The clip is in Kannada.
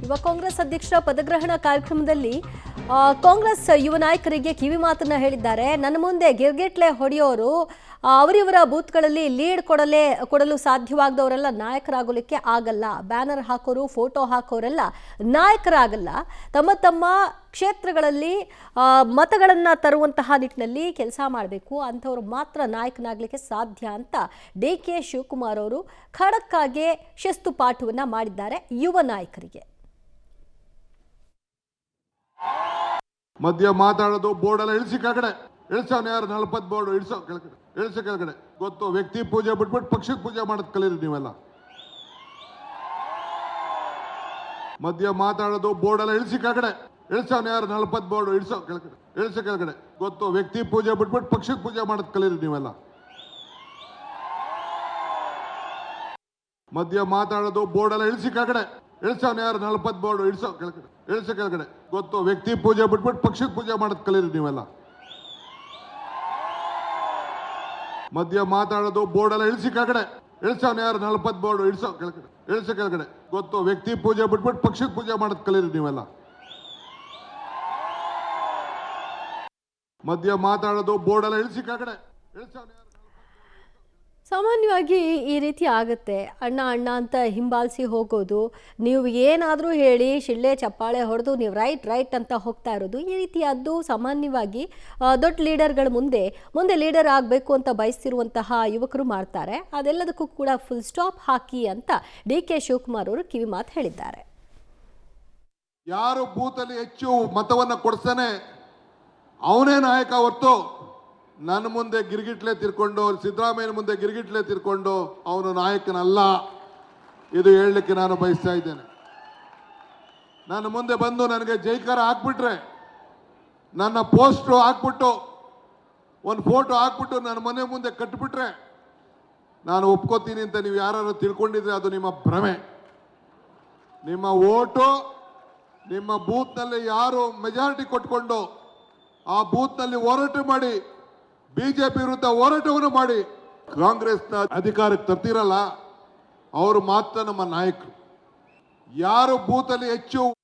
ಯುವ ಕಾಂಗ್ರೆಸ್ ಅಧ್ಯಕ್ಷರ ಪದಗ್ರಹಣ ಕಾರ್ಯಕ್ರಮದಲ್ಲಿ ಕಾಂಗ್ರೆಸ್ ಯುವ ನಾಯಕರಿಗೆ ಕಿವಿ ಮಾತನ್ನ ಹೇಳಿದ್ದಾರೆ. ನನ್ನ ಮುಂದೆ ಗಿರ್ಗೆಟ್ಲೆ ಹೊಡೆಯೋರು ಅವರಿವರ ಬೂತ್ಗಳಲ್ಲಿ ಲೀಡ್ ಕೊಡಲು ಸಾಧ್ಯವಾಗದವರೆಲ್ಲ ನಾಯಕರಾಗಲಿಕ್ಕೆ ಆಗಲ್ಲ. ಬ್ಯಾನರ್ ಹಾಕೋರು, ಫೋಟೋ ಹಾಕೋರೆಲ್ಲ ನಾಯಕರಾಗಲ್ಲ. ತಮ್ಮ ತಮ್ಮ ಕ್ಷೇತ್ರಗಳಲ್ಲಿ ಮತಗಳನ್ನು ತರುವಂತಹ ನಿಟ್ಟಿನಲ್ಲಿ ಕೆಲಸ ಮಾಡಬೇಕು, ಅಂಥವ್ರು ಮಾತ್ರ ನಾಯಕನಾಗಲಿಕ್ಕೆ ಸಾಧ್ಯ ಅಂತ ಡಿ.ಕೆ. ಶಿವಕುಮಾರ್ ಅವರು ಖಡಕ್ಕಾಗಿ ಶಿಸ್ತು ಪಾಠವನ್ನು ಮಾಡಿದ್ದಾರೆ ಯುವ ನಾಯಕರಿಗೆ. ಮಧ್ಯ ಮಾತಾಡೋದು ಬೋರ್ಡ್ ಎಲ್ಲ ಇಳಿಸಿ ಕೆಳಗಡೆ ಇಳಿಸೋನು ಯಾರು 40 ಬೋರ್ಡ್ ಇಳಿಸೋ ಕೆಳಗಡೆ ಇಳಿಸಿ ಕೆಳಗಡೆ ಗೊತ್ತು. ವ್ಯಕ್ತಿ ಪೂಜೆ ಬಿಟ್ಬಿಟ್ಟು ಪಕ್ಷದ ಪೂಜೆ ಮಾಡೋದು ಕಲೀರಿ ನೀವೆಲ್ಲ. ಮಧ್ಯ ಮಾತಾಡೋದು ಬೋರ್ಡ್ ಎಲ್ಲ ಇಳಿಸಿ ಕೆಳಗಡೆ ಇಳಿಸೋನು ಯಾರು 40 ಬೋರ್ಡ್ ಇಳಿಸೋ ಕೆಳಗಡೆ ಇಳಿಸಿ ಕೆಳಗಡೆ ಗೊತ್ತು. ವ್ಯಕ್ತಿ ಪೂಜೆ ಬಿಟ್ಬಿಟ್ಟು ಪಕ್ಷದ ಪೂಜೆ ಮಾಡೋದು ಕಲೀರಿ ನೀವೆಲ್ಲ. ಮಧ್ಯ ಮಾತಾಡೋದು ಬೋರ್ಡ್ ಎಲ್ಲ ಇಳಿಸಿ ಕೆಳಗಡೆ ಇಳಿಸೋನು ಯಾರು 40 ಬೋರ್ಡ್ ಇಳಿಸೋ ಕೆಳಗಡೆ ಇಳಿಸಿ ಕೆಳಗಡೆ ಗೊತ್ತು. ವ್ಯಕ್ತಿ ಪೂಜೆ ಬಿಟ್ಬಿಟ್ಟು ಪಕ್ಷದ ಪೂಜೆ ಮಾಡೋದು ಕಲೀರಿ ನೀವೆಲ್ಲ. ಮಧ್ಯ ಮಾತಾಡೋದು ಬೋರ್ಡ್ ಎಲ್ಲ ಇಳಿಸಿ ಕೆಳಗಡೆ ಇಳಿಸೋನು ಯಾರು 40 ಬೋರ್ಡ್ ಇಳಿಸೋ ಕೆಳಗಡೆ ಇಳಿಸಿ ಕೆಳಗಡೆ ಗೊತ್ತು. ವ್ಯಕ್ತಿ ಪೂಜೆ ಬಿಟ್ಬಿಟ್ಟು ಪಕ್ಷದ ಪೂಜೆ ಮಾಡೋದು ಕಲೀರಿ ನೀವೆಲ್ಲ. ಮಧ್ಯ ಮಾತಾಡೋದು ಬೋರ್ಡ್ ಎಲ್ಲ ಇಳಿಸಿ ಕೆಳಗಡೆ ಇಳಿಸೋನು ಯಾರು. ಸಾಮಾನ್ಯವಾಗಿ ಈ ರೀತಿ ಆಗುತ್ತೆ. ಅಣ್ಣ ಅಣ್ಣ ಅಂತ ಹಿಂಬಾಲಿಸಿ ಹೋಗೋದು, ನೀವು ಏನಾದರೂ ಹೇಳಿ ಶಿಳ್ಳೆ ಚಪ್ಪಾಳೆ ಹೊಡೆದು ನೀವು ರೈಟ್ ಅಂತ ಹೋಗ್ತಾ ಇರೋದು, ಈ ರೀತಿಯಾದ್ದು ಸಾಮಾನ್ಯವಾಗಿ ದೊಡ್ಡ ಲೀಡರ್ಗಳ ಮುಂದೆ ಲೀಡರ್ ಆಗಬೇಕು ಅಂತ ಬಯಸ್ತಿರುವಂತಹ ಯುವಕರು ಮಾಡ್ತಾರೆ. ಅದೆಲ್ಲದಕ್ಕೂ ಕೂಡ ಫುಲ್ ಸ್ಟಾಪ್ ಹಾಕಿ ಅಂತ ಡಿ.ಕೆ. ಶಿವಕುಮಾರ್ ಅವರು ಕಿವಿ ಮಾತು ಹೇಳಿದ್ದಾರೆ. ಯಾರು ಬೂತಲ್ಲಿ ಹೆಚ್ಚು ಮತವನ್ನ ಕೊಡಿಸ್ತಾನೆ ಅವನೇ ನಾಯಕ ಹೊರತು ನನ್ನ ಮುಂದೆ ಗಿರ್ಗಿಟ್ಲೆ ತಿರ್ಕೊಂಡು, ಸಿದ್ದರಾಮಯ್ಯನ ಮುಂದೆ ಗಿರ್ಗಿಟ್ಲೆ ತಿರ್ಕೊಂಡು ಅವನು ನಾಯಕನಲ್ಲ. ಇದು ಹೇಳಲಿಕ್ಕೆ ನಾನು ಬಯಸ್ತಾ ಇದ್ದೇನೆ. ನನ್ನ ಮುಂದೆ ಬಂದು ನನಗೆ ಜೈಕಾರ ಹಾಕ್ಬಿಟ್ರೆ, ನನ್ನ ಪೋಸ್ಟ್ರು ಹಾಕ್ಬಿಟ್ಟು ಒಂದು ಫೋಟೋ ಹಾಕ್ಬಿಟ್ಟು ನನ್ನ ಮನೆ ಮುಂದೆ ಕಟ್ಬಿಟ್ರೆ ನಾನು ಒಪ್ಕೋತೀನಿ ಅಂತ ನೀವು ಯಾರು ತಿಳ್ಕೊಂಡಿದ್ರೆ ಅದು ನಿಮ್ಮ ಭ್ರಮೆ. ನಿಮ್ಮ ಓಟು ನಿಮ್ಮ ಬೂತ್ನಲ್ಲಿ ಯಾರು ಮೆಜಾರಿಟಿ ಕೊಟ್ಕೊಂಡು ಆ ಬೂತ್ನಲ್ಲಿ ಹೋರಾಟ ಮಾಡಿ, ಬಿಜೆಪಿ ವಿರುದ್ಧ ಹೋರಾಟವನ್ನು ಮಾಡಿ ಕಾಂಗ್ರೆಸ್ನ ಅಧಿಕಾರಕ್ಕೆ ತರ್ತಿರಲ್ಲ, ಅವರು ಮಾತ್ರ ನಮ್ಮ ನಾಯಕರು. ಯಾರು ಬೂತಲ್ಲಿ ಹೆಚ್ಚು